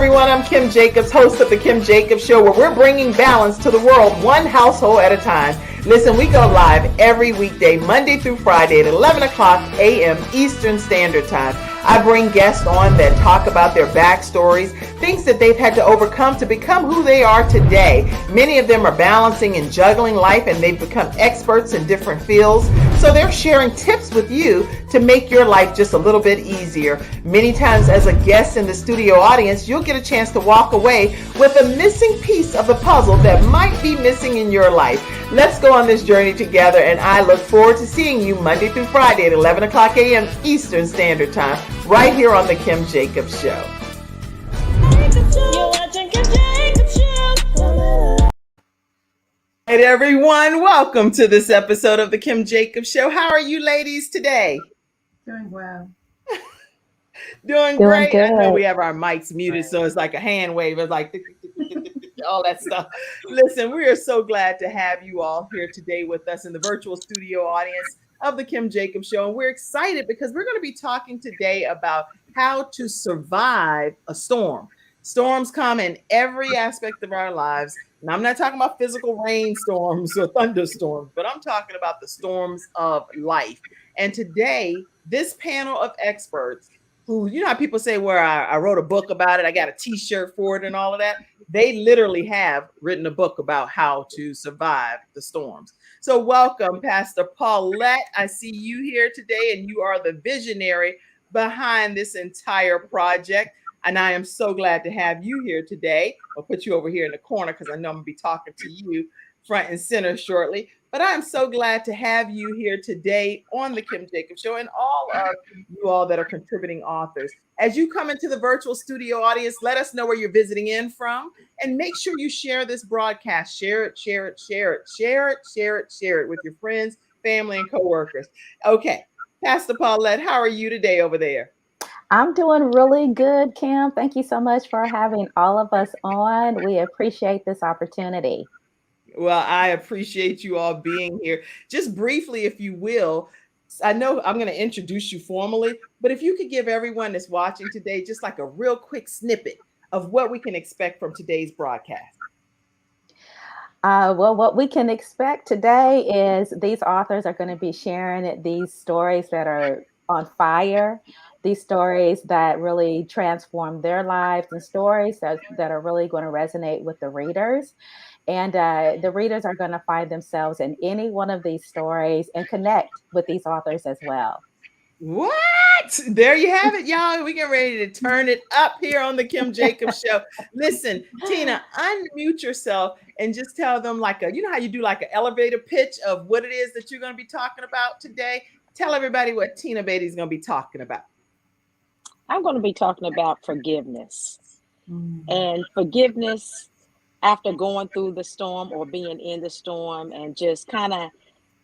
everyone. I'm Kim Jacobs, host of The Kim Jacobs Show, where we're bringing balance to the world one household at a time. Listen, we go live every weekday, Monday through Friday at 11 o'clock a.m. Eastern Standard Time. I bring guests on that talk about their backstories, things that they've had to overcome to become who they are today. Many of them are balancing and juggling life, and they've become experts in different fields. So they're sharing tips with you to make your life just a little bit easier. Many times as a guest in the studio audience, you'll get a chance to walk away with a missing piece of the puzzle that might be missing in your life. Let's go on this journey together, and I look forward to seeing you Monday through Friday at 11 o'clock a.m. Eastern Standard Time, right here on The Kim Jacobs Show. Hey everyone, welcome to this episode of The Kim Jacobs Show. How are you ladies today? Doing well. Doing great. Good. I know we have our mics muted, so it's like a hand wave. It's like all that stuff. Listen, we are so glad to have you all here today with us in the virtual studio audience of The Kim Jacobs Show. And we're excited because we're going to be talking today about how to survive a storm. Storms come in every aspect of our lives. And I'm not talking about physical rainstorms or thunderstorms, but I'm talking about the storms of life. And today, this panel of experts who, you know how people say, where I wrote a book about it, I got a t-shirt for it and all of that. They literally have written a book about how to survive the storms. So welcome, Pastor Paulette. I see you here today, and you are the visionary behind this entire project. And I am so glad to have you here today. I'll put you over here in the corner because I know I'm going to be talking to you front and center shortly. But I am so glad to have you here today on The Kim Jacobs Show and all of you all that are contributing authors. As you come into the virtual studio audience, let us know where you're visiting in from, and make sure you share this broadcast. Share it with your friends, family, and coworkers. Okay, Pastor Paulette, how are you today over there? I'm doing really good, Kim. Thank you so much for having all of us on. We appreciate this opportunity. Well, I appreciate you all being here. Just briefly, if you will, I know I'm going to introduce you formally, but if you could give everyone that's watching today just like a real quick snippet of what we can expect from today's broadcast. Well, what we can expect today is these authors are going to be sharing these stories that are on fire, these stories that really transform their lives, and stories that are really going to resonate with the readers. And the readers are going to find themselves in any one of these stories and connect with these authors as well. What? There you have it, y'all. We get ready to turn it up here on The Kim Jacobs Show. Listen, Tina, unmute yourself and just tell them you know how you do like an elevator pitch of what it is that you're going to be talking about today? Tell everybody what Tina Beatty's going to be talking about. I'm going to be talking about forgiveness. And forgiveness after going through the storm or being in the storm, and just kind of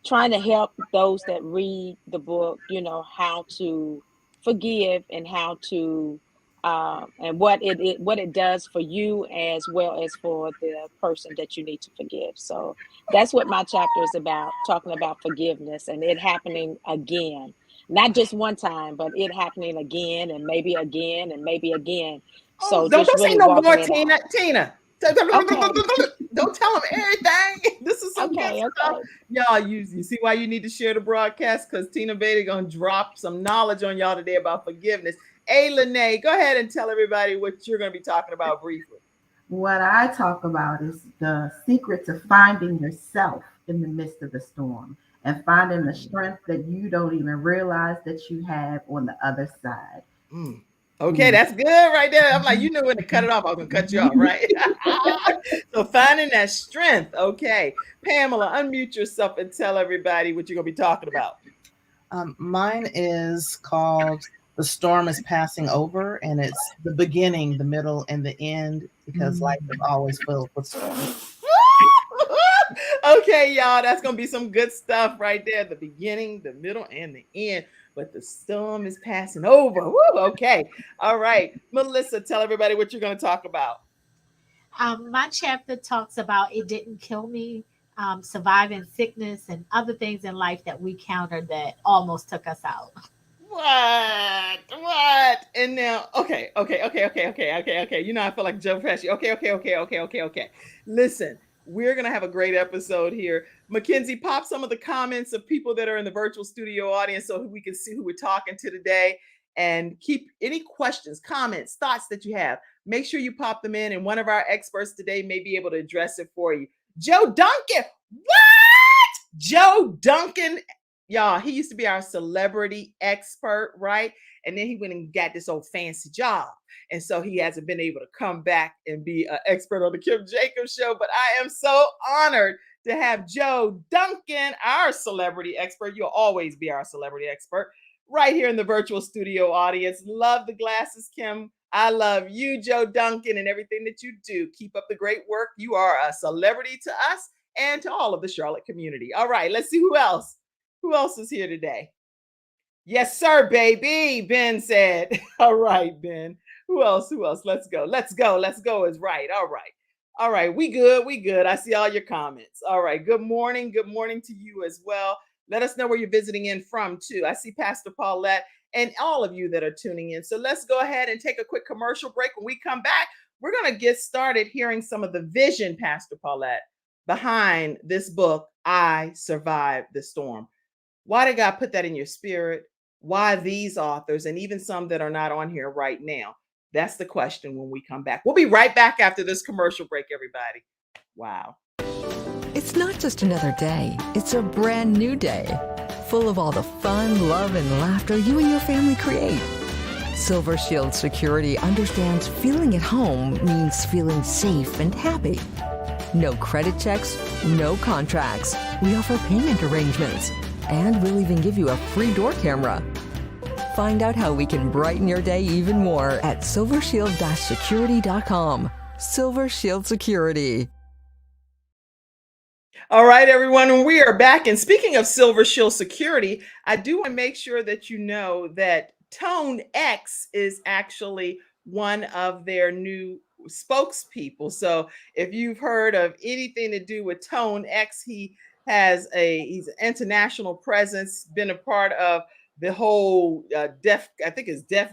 trying to help those that read the book, you know, how to forgive and how to and what it does for you as well as for the person that you need to forgive. So that's what my chapter is about, talking about forgiveness and it happening again. Not just one time, but it happening again and maybe again and maybe again. So don't really say no more, Tina. Tina. Okay. Don't tell them everything. This is some good stuff. Y'all, you see why you need to share the broadcast? Because Tina Beatty gonna drop some knowledge on y'all today about forgiveness. Hey, Lenae, go ahead and tell everybody what you're going to be talking about briefly. What I talk about is the secret to finding yourself in the midst of the storm and finding the strength that you don't even realize that you have on the other side. Okay, that's good right there. I'm like, you knew when to cut it off. I was going to cut you off, right? So finding that strength. Okay. Pamela, unmute yourself and tell everybody what you're going to be talking about. Mine is called The Storm is Passing Over, and it's the beginning, the middle, and the end, because life is always filled with storms. Okay, y'all, that's going to be some good stuff right there. The beginning, the middle, and the end. But the storm is passing over. Woo, okay. All right. Melissa, tell everybody what you're going to talk about. My chapter talks about It Didn't Kill Me, surviving sickness and other things in life that we countered that almost took us out. What? And now, okay. You know, I feel like Joe Pesci. Okay. Listen, we're going to have a great episode here. Mackenzie, pop some of the comments of people that are in the virtual studio audience so we can see who we're talking to today, and keep any questions, comments, thoughts that you have. Make sure you pop them in, and one of our experts today may be able to address it for you. Joe Duncan. What? Joe Duncan. Y'all, he used to be our celebrity expert, right? And then he went and got this old fancy job. And so he hasn't been able to come back and be an expert on the Kim Jacobs show. But I am so honored to have Joe Duncan, our celebrity expert. You'll always be our celebrity expert right here in the virtual studio audience. Love the glasses, Kim. I love you, Joe Duncan, and everything that you do. Keep up the great work. You are a celebrity to us and to all of the Charlotte community. All right, let's see who else. Who else is here today? Yes, sir, baby. Ben said. All right, Ben. Who else? Let's go is right. All right. We good. I see all your comments. All right. Good morning to you as well. Let us know where you're visiting in from too. I see Pastor Paulette and all of you that are tuning in. So let's go ahead and take a quick commercial break. When we come back, we're going to get started hearing some of the vision, Pastor Paulette, behind this book, I Survived the Storm. Why did God put that in your spirit? Why these authors, and even some that are not on here right now? That's the question when we come back. We'll be right back after this commercial break, everybody. Wow. It's not just another day. It's a brand new day, full of all the fun, love, and laughter you and your family create. Silver Shield Security understands feeling at home means feeling safe and happy. No credit checks, no contracts. We offer payment arrangements. And we'll even give you a free door camera. Find out how we can brighten your day even more at silvershield-security.com. Silver Shield Security. All right, everyone, we are back. And speaking of Silver Shield Security, I do want to make sure that you know that Tone X is actually one of their new spokespeople. So if you've heard of anything to do with Tone X, he's an international presence, been a part of the whole Def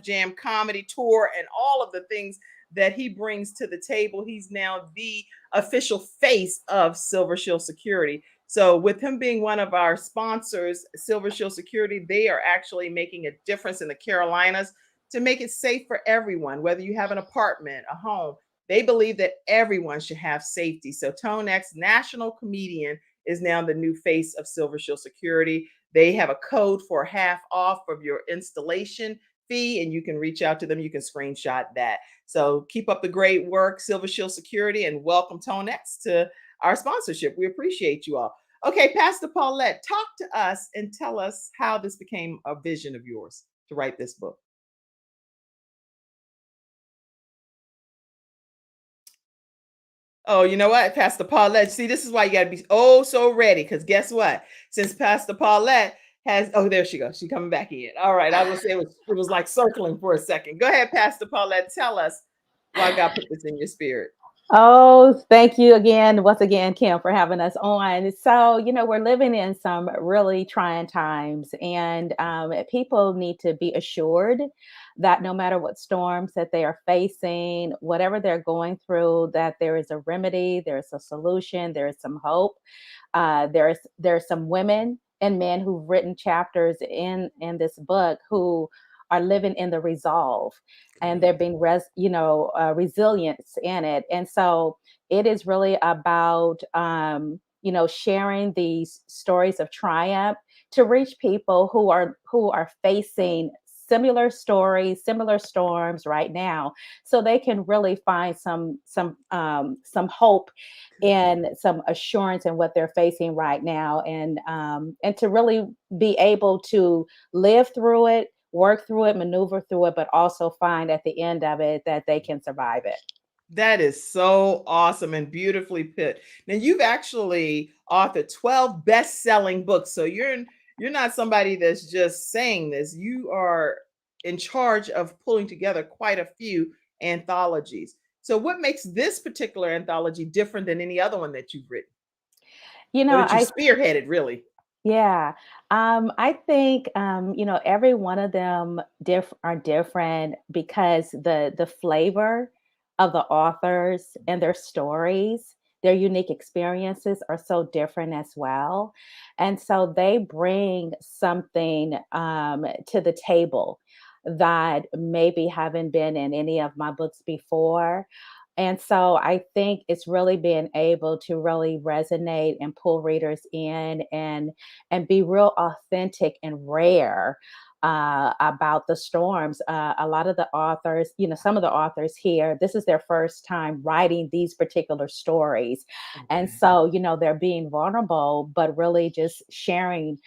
Jam comedy tour and all of the things that he brings to the table. He's now the official face of Silver Shield Security. So with him being one of our sponsors, Silver Shield Security, they are actually making a difference in the Carolinas to make it safe for everyone, whether you have an apartment, a home. They believe that everyone should have safety. So Tone X, national comedian, is now the new face of Silver Shield Security. They have a code for half off of your installation fee, and you can reach out to them. You can screenshot that. So keep up the great work, Silver Shield Security, and welcome Tone X to our sponsorship. We appreciate you all. Okay, Pastor Paulette, talk to us and tell us how this became a vision of yours to write this book. Oh, you know what, Pastor Paulette? See, this is why you got to be so ready, because guess what? Since Pastor Paulette has, there she goes. She's coming back in. All right, I will say it was like circling for a second. Go ahead, Pastor Paulette. Tell us why God put this in your spirit. Oh, thank you once again, Kim, for having us on. So, we're living in some really trying times, and people need to be assured that no matter what storms that they are facing, whatever they're going through, that there is a remedy, there's a solution, there is some hope. There's some women and men who've written chapters in this book who are living in the resolve, and they're being resilience in it. And so it is really about sharing these stories of triumph to reach people who are facing similar stories, similar storms right now, so they can really find some hope and some assurance in what they're facing right now, and to really be able to live through it, work through it, maneuver through it, but also find at the end of it that they can survive it. That is so awesome and beautifully put. Now, you've actually authored 12 best-selling books, so you're not somebody that's just saying this. You are in charge of pulling together quite a few anthologies. So what makes this particular anthology different than any other one that you've written? I spearheaded, really. Yeah. I think every one of them are different because the flavor of the authors and their stories, their unique experiences are so different as well. And so they bring something to the table that maybe haven't been in any of my books before. And so I think it's really being able to really resonate and pull readers in and be real authentic and rare about the storms. A lot of the authors, some of the authors here, this is their first time writing these particular stories. And Okay. so, they're being vulnerable, but really just sharing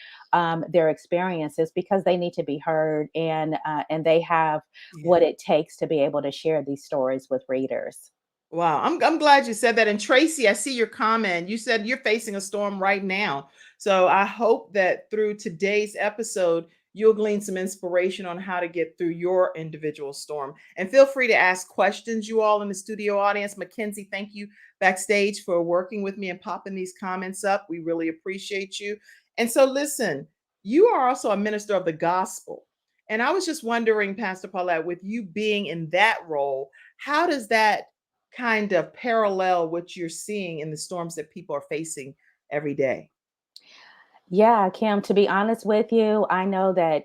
their experiences because they need to be heard and they have Yeah. what it takes to be able to share these stories with readers. Wow, I'm glad you said that. And Tracy, I see your comment. You said you're facing a storm right now. So I hope that through today's episode, you'll glean some inspiration on how to get through your individual storm. And feel free to ask questions, you all in the studio audience. Mackenzie, thank you backstage for working with me and popping these comments up. We really appreciate you. And so listen, you are also a minister of the gospel. And I was just wondering, Pastor Paulette, with you being in that role, how does that kind of parallel what you're seeing in the storms that people are facing every day? Yeah, Kim, to be honest with you, I know that,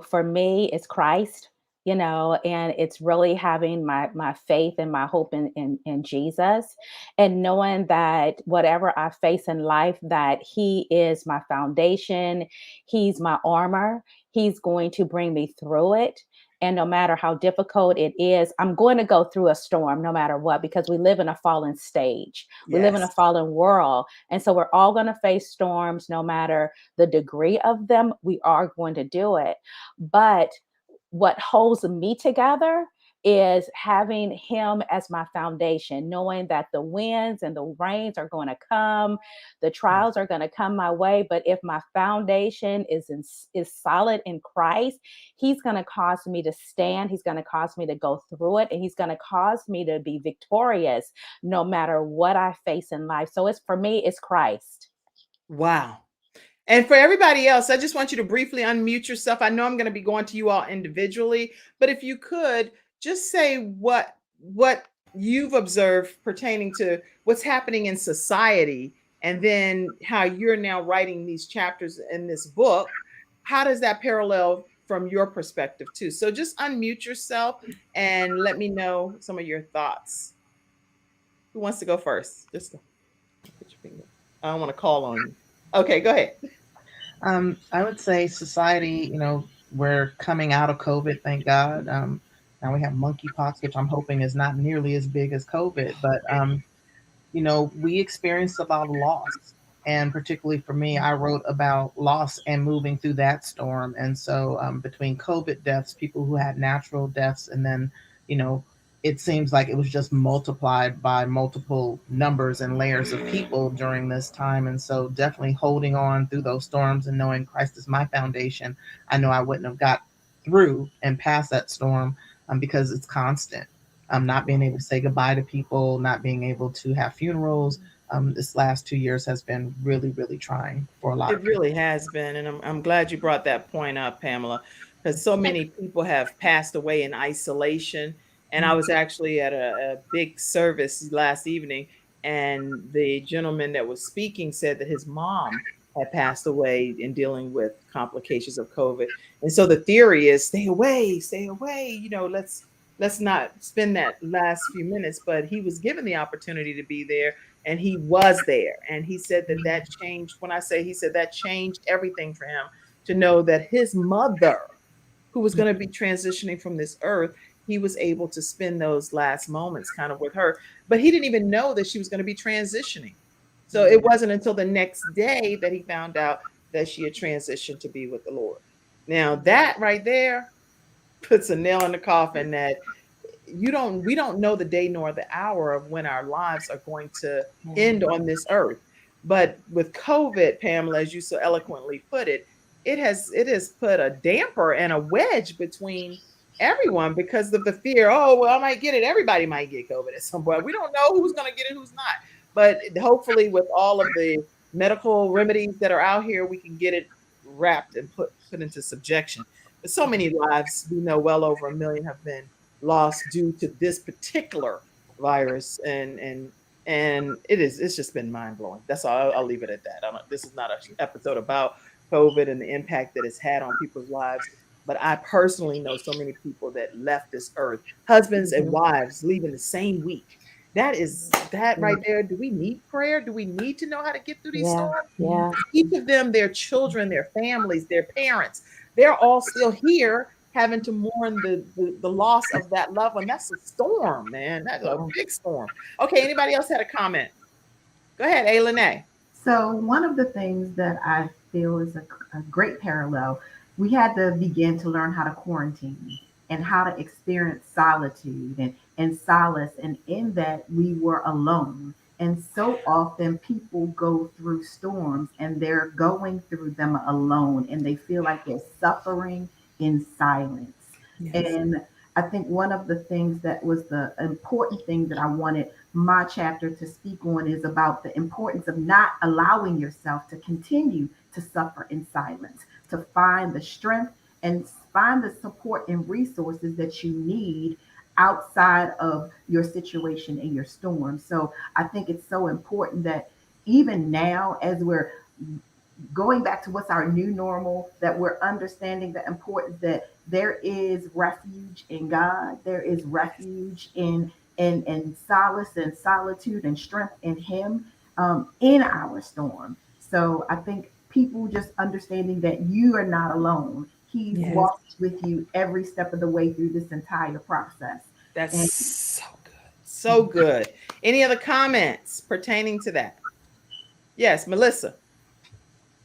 for me, it's Christ, and it's really having my faith and my hope in Jesus and knowing that whatever I face in life, that He is my foundation, He's my armor, He's going to bring me through it. And no matter how difficult it is, I'm going to go through a storm no matter what, because we live in a fallen stage. We live in a Yes. fallen world. And so we're all going to face storms no matter the degree of them. We are going to do it. But what holds me together is having Him as my foundation, knowing that the winds and the rains are going to come, the Yeah. trials are going to come my way. But if my foundation is solid in Christ, He's going to cause me to stand. He's going to cause me to go through it, and He's going to cause me to be victorious no matter what I face in life. So it's for me, it's Christ. Wow. And for everybody else, I just want you to briefly unmute yourself. I know I'm going to be going to you all individually, but if you could just say what you've observed pertaining to what's happening in society and then how you're now writing these chapters in this book. How does that parallel from your perspective too? So just unmute yourself and let me know some of your thoughts. Who wants to go first? Just put your finger. I don't want to call on you. Okay, go ahead. I would say society, we're coming out of COVID, thank God. Now we have monkeypox, which I'm hoping is not nearly as big as COVID, but we experienced a lot of loss. And particularly for me, I wrote about loss and moving through that storm. And so between COVID deaths, people who had natural deaths, and then, it seems like it was just multiplied by multiple numbers and layers of people during this time. And so definitely holding on through those storms and knowing Christ is my foundation. I know I wouldn't have got through and past that storm because it's constant. Not being able to say goodbye to people, not being able to have funerals. This last 2 years has been really, really trying for a lot It of people. really has been, and I'm glad you brought that point up, Pamela, because so many people have passed away in isolation. And I was actually at a big service last evening, and the gentleman that was speaking said that his mom had passed away in dealing with complications of COVID. And so the theory is stay away, stay away. Let's not spend that last few minutes. But he was given the opportunity to be there, and he was there. And he said that changed. When I say he said that changed everything for him to know that his mother, who was going to be transitioning from this earth, he was able to spend those last moments kind of with her. But he didn't even know that she was going to be transitioning. So it wasn't until the next day that he found out that she had transitioned to be with the Lord. Now that right there puts a nail in the coffin that we don't know the day nor the hour of when our lives are going to end on this earth. But with COVID, Pamela, as you so eloquently put it, it has put a damper and a wedge between everyone because of the fear. Oh, well, I might get it. Everybody might get COVID at some point. We don't know who's going to get it, who's not. But hopefully, with all of the medical remedies that are out here, we can get it wrapped and put into subjection. But so many lives, we know well over 1 million have been lost due to this particular virus, and it's just been mind blowing. That's all. I'll leave it at that. This is not an episode about COVID and the impact that it's had on people's lives, but I personally know so many people that left this earth, husbands and wives leaving the same week. That right there. Do we need prayer? Do we need to know how to get through these storms? Yeah. Each of them, their children, their families, their parents, they're all still here having to mourn the loss of that loved one. That's a storm, man. That's a big storm. Okay, anybody else had a comment? Go ahead, Lenae. So one of the things that I feel is a great parallel, we had to begin to learn how to quarantine and how to experience solitude and solace. And in that, we were alone. And so often people go through storms and they're going through them alone and they feel like they're suffering in silence. Yes. And I think one of the things that was the important thing that I wanted my chapter to speak on is about the importance of not allowing yourself to continue to suffer in silence, to find the strength and find the support and resources that you need outside of your situation and your storm. So I think it's so important that even now, as we're going back to what's our new normal, that we're understanding the importance that there is refuge in God, there is refuge in solace and solitude and strength in Him in our storm. So I think people just understanding that you are not alone. He walks with you every step of the way through this entire process. That's so good. So good. Any other comments pertaining to that? Yes, Melissa.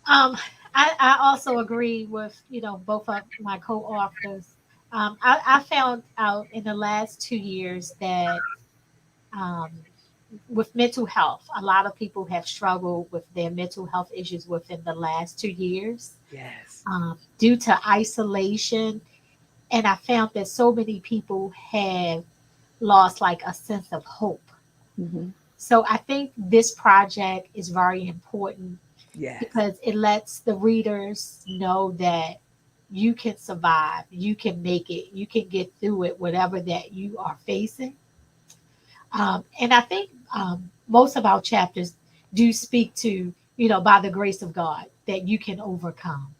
I also agree with, both of my co-authors. I found out in the last 2 years that with mental health, a lot of people have struggled with their mental health issues within the last 2 years. Yes. Due to isolation. And I found that so many people have lost like a sense of hope. Mm-hmm. So I think this project is very important. Yes. Because it lets the readers know that you can survive, you can make it, you can get through it, whatever that you are facing. And I think most of our chapters do speak to, by the grace of God, that you can overcome.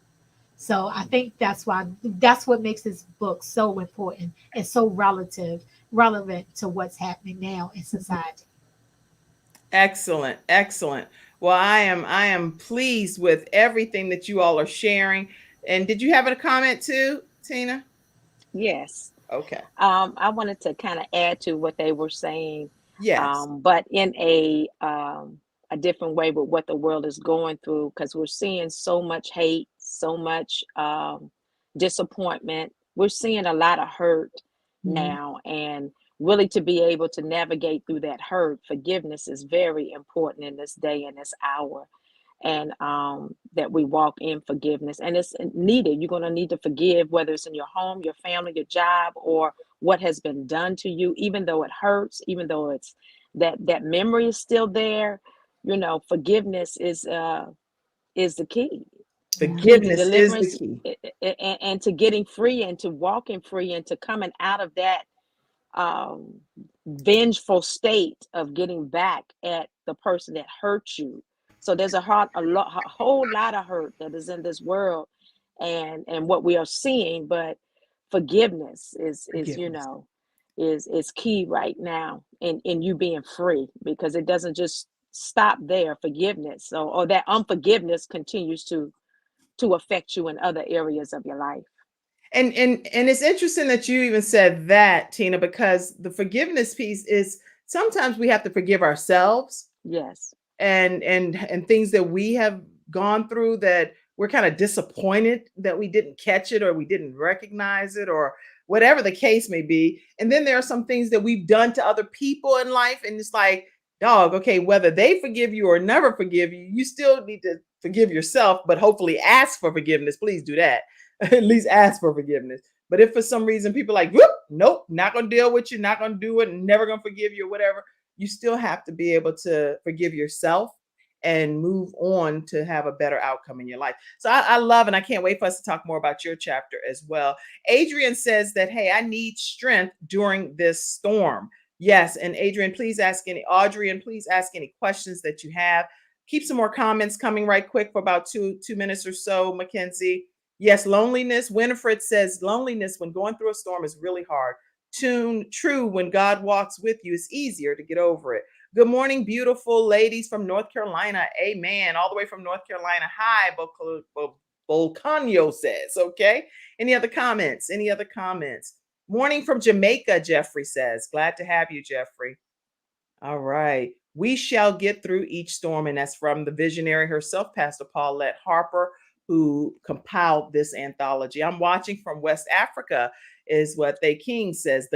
So I think that's what makes this book so important and so relevant to what's happening now in society. Excellent. Excellent. Well, I am pleased with everything that you all are sharing. And did you have a comment too, Tina? Yes. Okay. I wanted to kind of add to what they were saying. Yes. But in a different way with what the world is going through, because we're seeing so much hate, so much disappointment. We're seeing a lot of hurt now, and really to be able to navigate through that hurt, forgiveness is very important in this day and this hour. And that we walk in forgiveness, and it's needed. You're going to need to forgive, whether it's in your home, your family, your job, or what has been done to you, even though it hurts, even though it's that memory is still there. Forgiveness is the key. Forgiveness is the key. And to getting free and to walking free and to coming out of that vengeful state of getting back at the person that hurt you. So there's a whole lot of hurt that is in this world, and what we are seeing. But forgiveness is key right now in you being free, because it doesn't just stop there. Forgiveness, or that unforgiveness continues to affect you in other areas of your life. And it's interesting that you even said that, Tina, because the forgiveness piece is sometimes we have to forgive ourselves. Yes. And things that we have gone through that we're kind of disappointed that we didn't catch it or we didn't recognize it or whatever the case may be. And then there are some things that we've done to other people in life. And it's like, dog, okay, whether they forgive you or never forgive you, you still need to forgive yourself, but hopefully ask for forgiveness. Please do that. At least ask for forgiveness. But if for some reason people are like, whoop, nope, not going to deal with you, not going to do it, never going to forgive you or whatever, you still have to be able to forgive yourself and move on to have a better outcome in your life. So I love, and I can't wait for us to talk more about your chapter as well. Adrian says that, hey, I need strength during this storm. Yes. And Adrian, please ask any questions that you have. Keep some more comments coming right quick for about two minutes or so, Mackenzie. Yes, loneliness. Winifred says loneliness when going through a storm is really hard. True, when God walks with you, it's easier to get over it. Good morning, beautiful ladies from North Carolina. Amen. All the way from North Carolina. Hi, Volcano says. Okay. Any other comments? Morning from Jamaica, Jeffrey says. Glad to have you, Jeffrey. All right. We shall get through each storm. And that's from the visionary herself, Pastor Paulette Harper, who compiled this anthology. I'm watching from West Africa, is what the king says.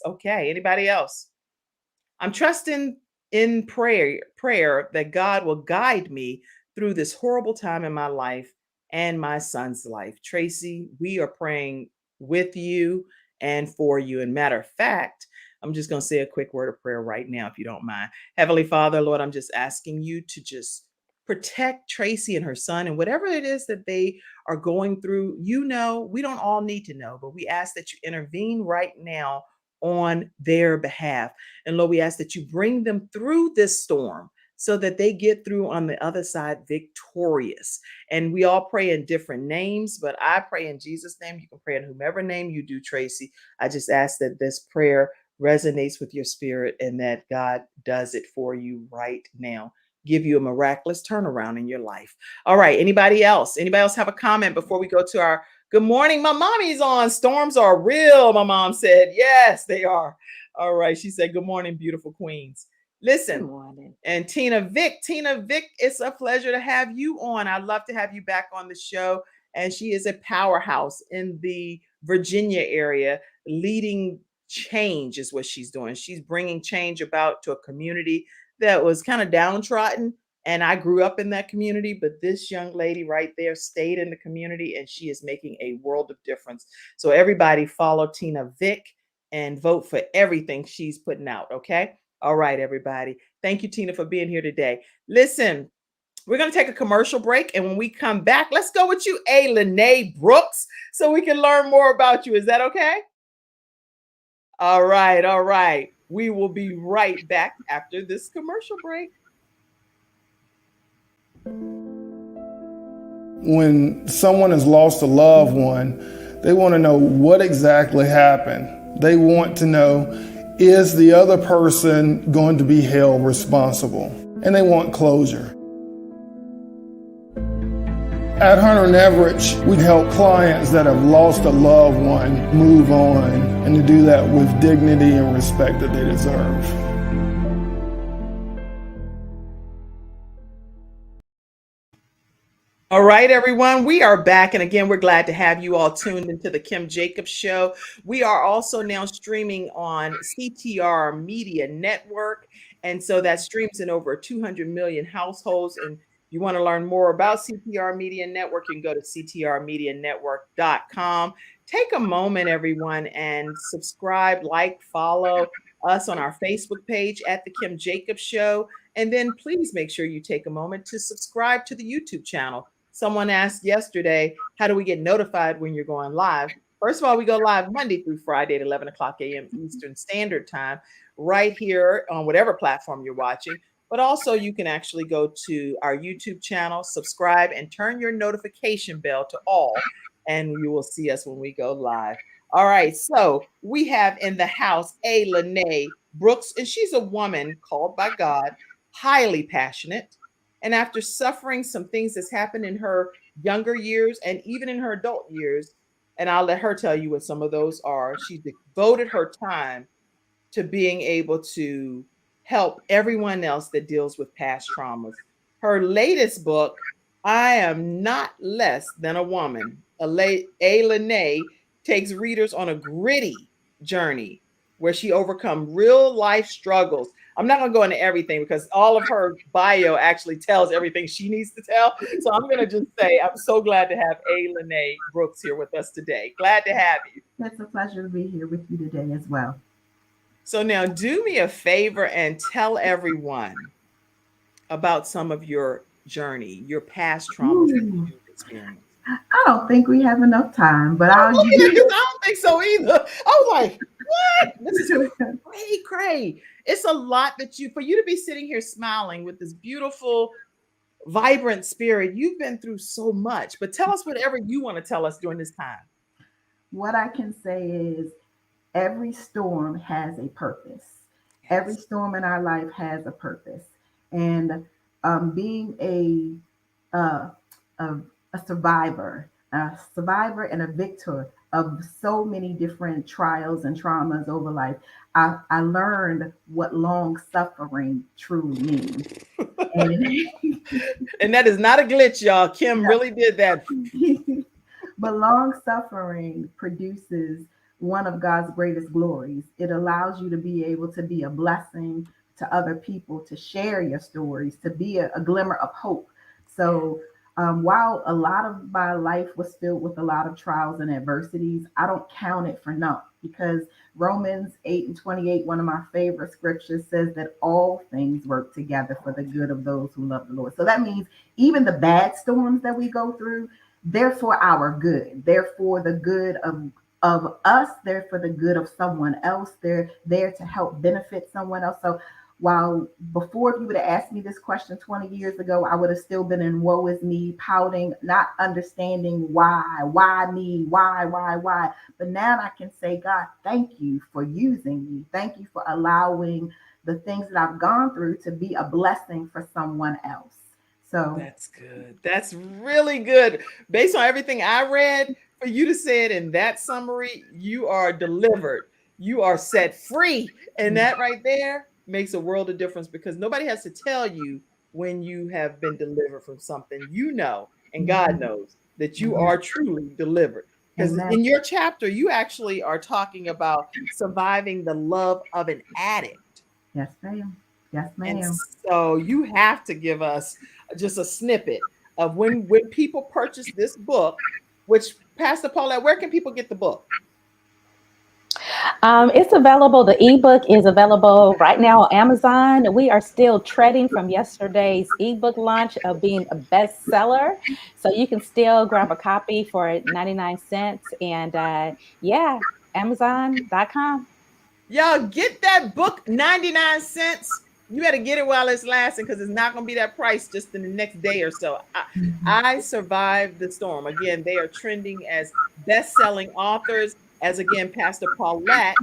Okay. Anybody else? I'm trusting in prayer that God will guide me through this horrible time in my life and my son's life. Tracy, we are praying with you and for you. And matter of fact, I'm just going to say a quick word of prayer right now, if you don't mind. Heavenly Father, Lord, I'm just asking you to just protect Tracy and her son and whatever it is that they are going through. You know, we don't all need to know, but we ask that you intervene right now on their behalf. And Lord, we ask that you bring them through this storm so that they get through on the other side victorious. And we all pray in different names, but I pray in Jesus' name. You can pray in whomever name you do, Tracy. I just ask that this prayer resonates with your spirit and that God does it for you right now. Give you a miraculous turnaround in your life. All right. Anybody else have a comment before we go to our good morning? My mommy's on. Storms are real. My mom said, yes, they are. All right. She said, good morning, beautiful queens. Listen, and Tina Vick, it's a pleasure to have you on. I'd love to have you back on the show. And she is a powerhouse in the Virginia area. Leading change is what she's doing. She's bringing change about to a community that was kind of downtrodden. And I grew up in that community, but this young lady right there stayed in the community and she is making a world of difference. So everybody follow Tina Vick and vote for everything she's putting out. Okay. All right, everybody. Thank you, Tina, for being here today. Listen, we're going to take a commercial break. And when we come back, let's go with you, Lenae Brooks, so we can learn more about you. Is that okay? All right. We will be right back after this commercial break. When someone has lost a loved one, they want to know what exactly happened. They want to know, is the other person going to be held responsible? And they want closure. At Hunter & Everett, we help clients that have lost a loved one move on and to do that with dignity and respect that they deserve. All right, everyone, we are back. And again, we're glad to have you all tuned into the Kim Jacobs Show. We are also now streaming on CTR Media Network. And so that streams in over 200 million households. And you want to learn more about CTR Media Network, you can go to ctrmedianetwork.com. Take a moment, everyone, and subscribe, like, follow us on our Facebook page at The Kim Jacobs Show. And then please make sure you take a moment to subscribe to the YouTube channel. Someone asked yesterday, how do we get notified when you're going live? First of all, we go live Monday through Friday at 11 o'clock a.m. Eastern Standard Time, right here on whatever platform you're watching. But also you can actually go to our YouTube channel, subscribe, and turn your notification bell to all, and you will see us when we go live. All right, so we have in the house Lenae Brooks, and she's a woman called by God, highly passionate. And after suffering some things that's happened in her younger years and even in her adult years, and I'll let her tell you what some of those are, she devoted her time to being able to help everyone else that deals with past traumas. Her latest book, I Am Not Less Than a Woman, Lenae takes readers on a gritty journey where she overcome real life struggles. I'm not going to go into everything because all of her bio actually tells everything she needs to tell. So I'm going to just say, I'm so glad to have Lenae Brooks here with us today. Glad to have you. It's a pleasure to be here with you today as well. So now do me a favor and tell everyone about some of your journey, your past traumas that you've experienced? I don't think we have enough time, but I'll I use don't think so either. I was like, what? This is cray. It's a lot for you to be sitting here smiling with this beautiful, vibrant spirit. You've been through so much, but tell us whatever you want to tell us during this time. What I can say is every storm has a purpose. Every storm in our life has a purpose. And being uh, a survivor and a victor of so many different trials and traumas over life, I learned what long suffering truly means. And that is not a glitch, y'all. Kim really did that. But long suffering produces one of God's greatest glories. It allows you to be able to be a blessing to other people, to share your stories, to be a glimmer of hope. So while a lot of my life was filled with a lot of trials and adversities, I don't count it for naught, because Romans 8:28, one of my favorite scriptures, says that all things work together for the good of those who love the Lord. So that means even the bad storms that we go through, they're for our good. They're for the good of us. They're for the good of someone else. They're there to help benefit someone else. So while before, if you would have asked me this question 20 years ago, I would have still been in woe is me, pouting, not understanding why me, why. But now I can say, God, thank you for using me. Thank you for allowing the things that I've gone through to be a blessing for someone else. So that's good. That's really good. Based on everything I read, for you to say it in that summary, you are delivered. You are set free. And that right there makes a world of difference, because nobody has to tell you when you have been delivered from something. You know, and God knows that you are truly delivered. Because in your chapter, you actually are talking about surviving the love of an addict. Yes, ma'am. Yes, ma'am. And so you have to give us just a snippet of when people purchase this book, which, Pastor Paulette, where can people get the book? It's available. The ebook is available right now on Amazon. We are still treading from yesterday's ebook launch of being a bestseller. So you can still grab a copy for 99 cents. And Amazon.com. Y'all get that book, 99 cents. You better get it while it's lasting, because it's not going to be that price just in the next day or so. I Survived the Storm. Again, they are trending as best-selling authors. As again, Pastor Paulette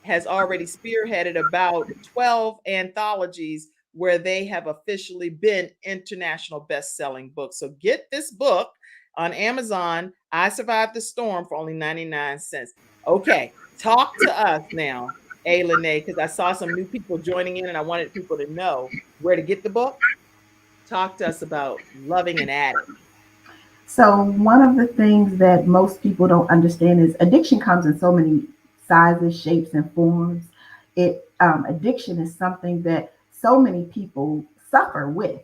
has already spearheaded about 12 anthologies where they have officially been international best-selling books. So get this book on Amazon, I Survived the Storm, for only 99 cents. Okay, talk to us now, Lenae, because I saw some new people joining in and I wanted people to know where to get the book. Talk to us about loving an addict. So one of the things that most people don't understand is addiction comes in so many sizes, shapes, and forms. Addiction is something that so many people suffer with.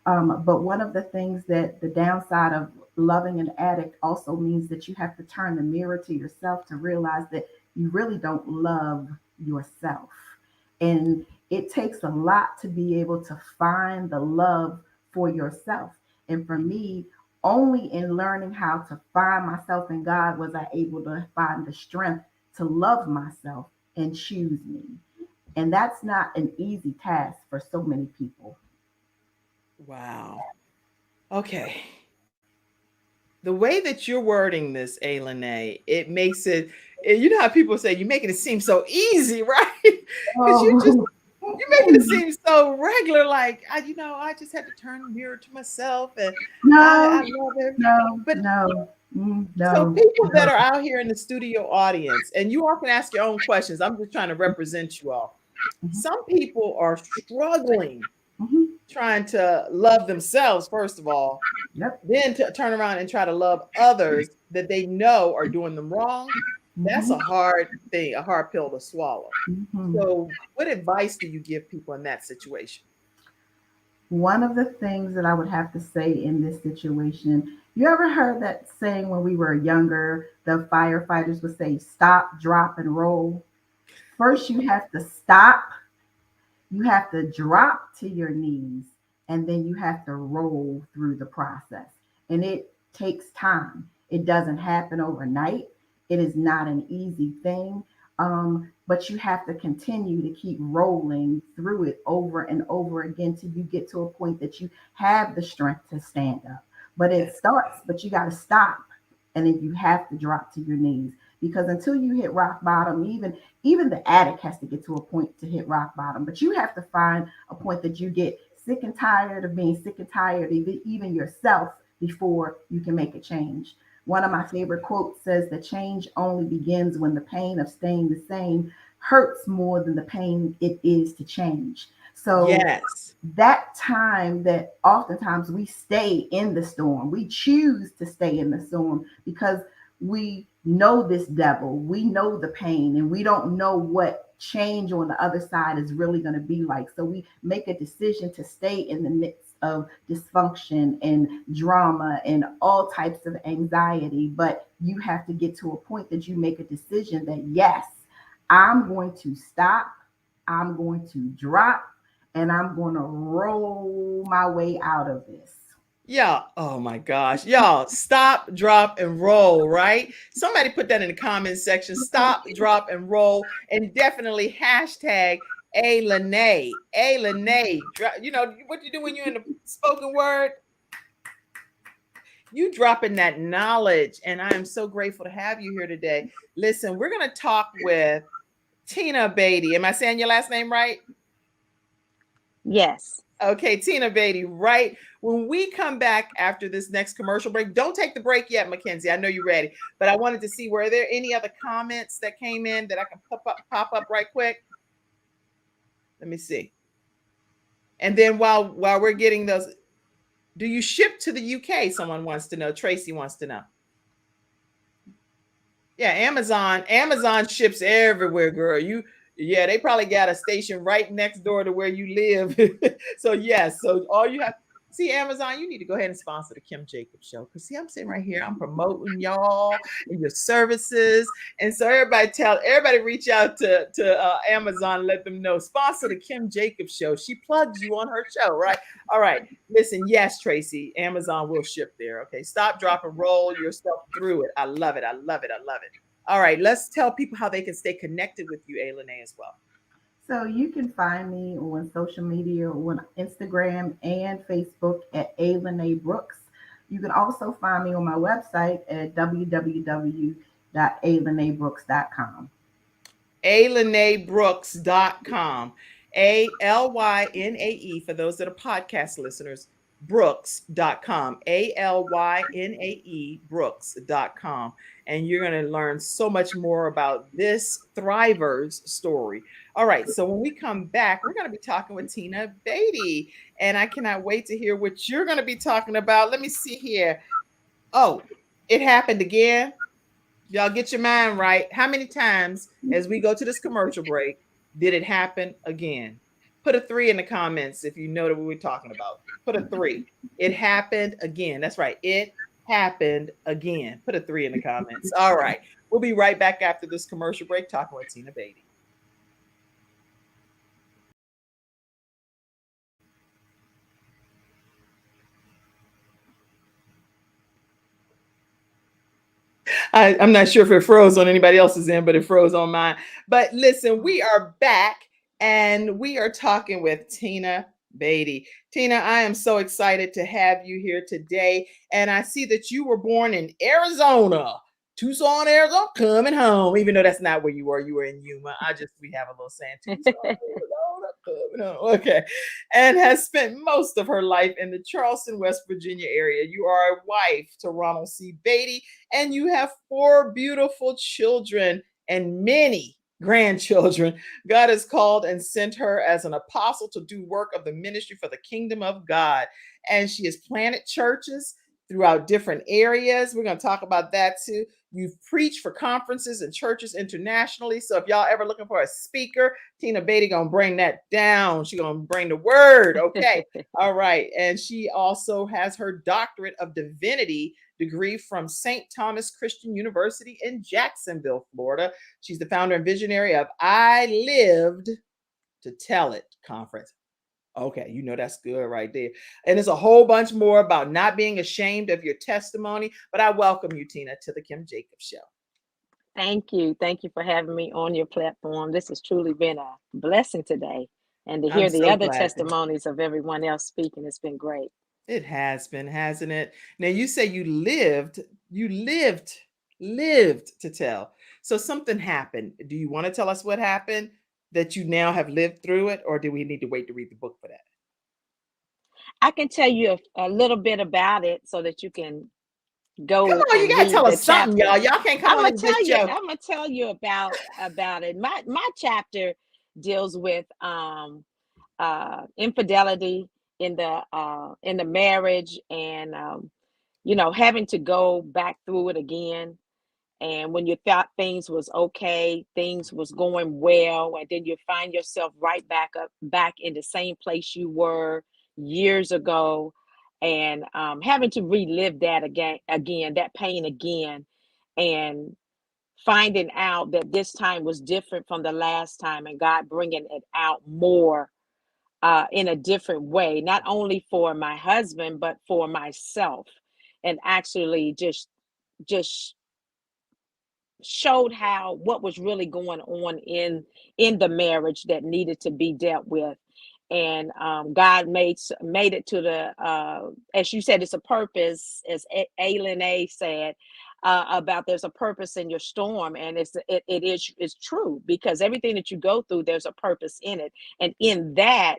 But one of the things that the downside of loving an addict also means that you have to turn the mirror to yourself to realize that you really don't love yourself. And it takes a lot to be able to find the love for yourself. And for me, only in learning how to find myself in God was I able to find the strength to love myself and choose me. And that's not an easy task for so many people. Wow. Okay. The way that you're wording this, Lenae, it makes it, you know how people say, you're making it seem so easy, right? Because you're making it seem so regular, like, I just had to turn the mirror to myself, and I love it. So people that are out here in the studio audience, and you all can ask your own questions. I'm just trying to represent you all. Some people are struggling, trying to love themselves, first of all, then to turn around and try to love others that they know are doing them wrong. That's a hard thing, a hard pill to swallow. So what advice do you give people in that situation? One of the things that I would have to say in this situation, you ever heard that saying when we were younger, the firefighters would say, stop, drop, and roll? First, you have to stop. You have to drop to your knees. and then you have to roll through the process. And it takes time. It doesn't happen overnight. It is not an easy thing. But you have to continue to keep rolling through it over and over again till you get to a point that you have the strength to stand up. But it starts, but you got to stop, and then you have to drop to your knees, because until you hit rock bottom, even the addict has to get to a point to hit rock bottom. But you have to find a point that you get sick and tired of being sick and tired of even yourself before you can make a change. One of my favorite quotes says that change only begins when the pain of staying the same hurts more than the pain it is to change. So yes, that time that oftentimes we stay in the storm, we choose to stay in the storm because we know this devil, we know the pain, and we don't know what change on the other side is really going to be like. So we make a decision to stay in the midst of dysfunction and drama and all types of anxiety. But you have to get to a point that you make a decision that, yes, I'm going to stop, I'm going to drop, and I'm going to roll my way out of this. Yeah. Oh my gosh. Y'all, stop, drop, and roll, right? Somebody put that in the comment section. Stop, drop, and roll. And definitely hashtag Lenae. Lenae. You know what you do when you're in the spoken word? You dropping that knowledge. And I am so grateful to have you here today. Listen, we're going to talk with Tina Beatty. Am I saying your last name right? Yes. Okay, Tina Beatty, right? When we come back after this next commercial break, don't take the break yet, Mackenzie. I know you're ready, but I wanted to see, were there any other comments that came in that I can pop up right quick? Let me see. And then while we're getting those, do you ship to the UK? Someone wants to know. Tracy wants to know. Yeah, Amazon ships everywhere, girl. Yeah, they probably got a station right next door to where you live. So yes, so all you have, see, Amazon, you need to go ahead and sponsor the Kim Jacobs Show. Because see, I'm sitting right here, I'm promoting y'all and your services. And so everybody reach out to Amazon and let them know, sponsor the Kim Jacobs Show. She plugs you on her show, right? All right. Listen, yes, Tracy, Amazon will ship there. Okay. Stop, drop, and roll yourself through it. I love it. I love it. I love it. All right. Let's tell people how they can stay connected with you, Lenae, as well. So you can find me on social media, on Instagram and Facebook at Lenae Brooks. You can also find me on my website at www.alenaebrooks.com. alenaebrooks.com. ALYNAE for those that are podcast listeners, Brooks.com. ALYNAE Brooks.com. And you're going to learn so much more about this thriver's story. All right. So when we come back, we're going to be talking with Tina Beatty. And I cannot wait to hear what you're going to be talking about. Let me see here. Oh, it happened again. Y'all get your mind right. How many times as we go to this commercial break did it happen again? Put a 3 in the comments if you know what we're talking about. Put a 3. It happened again. That's right. It happened again. Put a 3 in the comments. All right. We'll be right back after this commercial break talking with Tina Beatty. I'm not sure if it froze on anybody else's end, but it froze on mine. But listen, we are back and we are talking with Tina Beatty. Tina, I am so excited to have you here today. And I see that you were born in Arizona, Tucson, Arizona, coming home, even though that's not where you were. You were in Yuma. We have a little saying, Tucson, Arizona, coming home. Okay. And has spent most of her life in the Charleston, West Virginia area. You are a wife to Ronald C. Beatty, and you have 4 beautiful children and many grandchildren. God has called and sent her as an apostle to do work of the ministry for the kingdom of God. And she has planted churches throughout different areas. We're going to talk about that too. You've preached for conferences and churches internationally. So if y'all ever looking for a speaker, Tina Beatty going to bring that down. She's going to bring the word. Okay. All right. And she also has her doctorate of divinity degree from St. Thomas Christian University in Jacksonville, Florida. She's the founder and visionary of I Lived to Tell It conference. Okay, you know that's good right there. And there's a whole bunch more about not being ashamed of your testimony. But I welcome you, Tina, to the Kim Jacobs Show. Thank you. Thank you for having me on your platform. This has truly been a blessing today. And to I'm hear the so other glad. testimonies of everyone else speaking, it's been great. It has been, hasn't it? Now you say you lived to tell. So something happened. Do you want to tell us what happened that you now have lived through it, or do we need to wait to read the book for that? I can tell you a little bit about it so that you can go Come on, you and gotta read tell the us something, chapter. y'all. Y'all can't come on this show. I'm gonna tell you about it. My chapter deals with infidelity in the marriage, and having to go back through it again. And when you thought things was okay, things was going well, and then you find yourself right back in the same place you were years ago, and having to relive that again, that pain again, and finding out that this time was different from the last time, and God bringing it out more in a different way, not only for my husband but for myself, and actually just showed how what was really going on in the marriage that needed to be dealt with. And God made it to the as you said, it's a purpose, as Lenae said, about there's a purpose in your storm, and it's true, because everything that you go through, there's a purpose in it, and in that,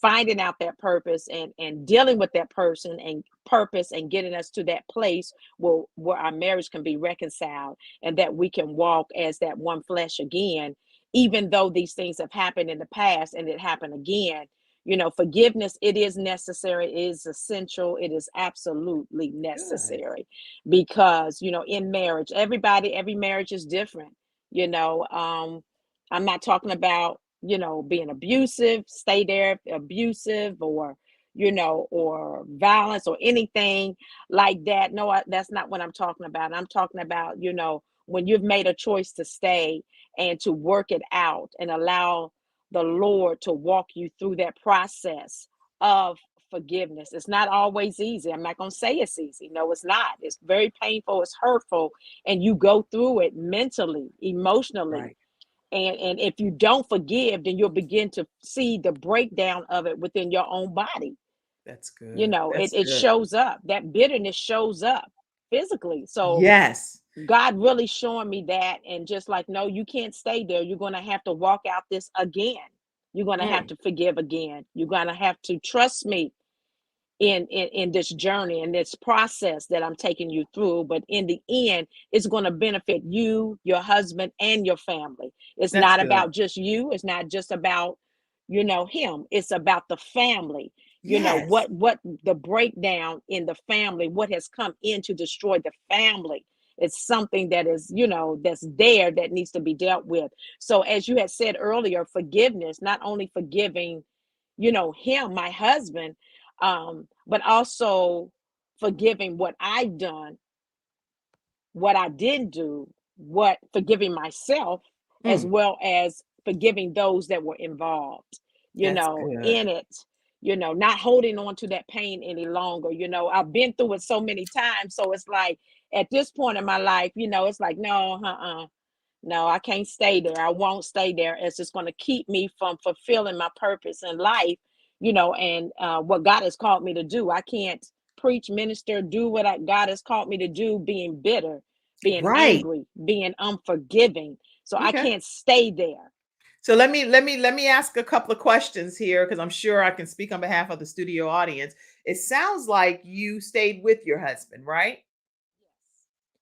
finding out that purpose and dealing with that person and purpose, and getting us to that place where our marriage can be reconciled, and that we can walk as that one flesh again, even though these things have happened in the past and it happened again. Forgiveness, it is necessary, it is essential, it is absolutely necessary. Good. Because in marriage, every marriage is different. I'm not talking about being abusive, stay there abusive, or or violence or anything like that. No, that's not what I'm talking about. I'm talking about when you've made a choice to stay and to work it out and allow the Lord to walk you through that process of forgiveness. It's not always easy. I'm not going to say it's easy. No, it's not. It's very painful. It's hurtful. And you go through it mentally, emotionally. Right. And if you don't forgive, then you'll begin to see the breakdown of it within your own body. That's good. It shows up. That bitterness shows up physically. So yes, God really showing me that, and just like, no, you can't stay there. You're going to have to walk out this again. You're going to have to forgive again. You're going to have to trust me in this journey and this process that I'm taking you through. But in the end, it's going to benefit you, your husband, and your family. It's That's not good. About just you. It's not just about, him. It's about the family. Yes. What the breakdown in the family, what has come in to destroy the family. It's something that is, that's there that needs to be dealt with. So as you had said earlier, forgiveness, not only forgiving, him, my husband, but also forgiving what I've done, what I didn't do, forgiving myself, as well as forgiving those that were involved, in it, not holding on to that pain any longer. I've been through it so many times. So it's like, at this point in my life, it's like, no, no, I can't stay there. I won't stay there. It's just going to keep me from fulfilling my purpose in life, and what God has called me to do. I can't preach, minister, do what God has called me to do, being bitter, being angry, being unforgiving. So I can't stay there. So let me ask a couple of questions here, because I'm sure I can speak on behalf of the studio audience. It sounds like you stayed with your husband, right?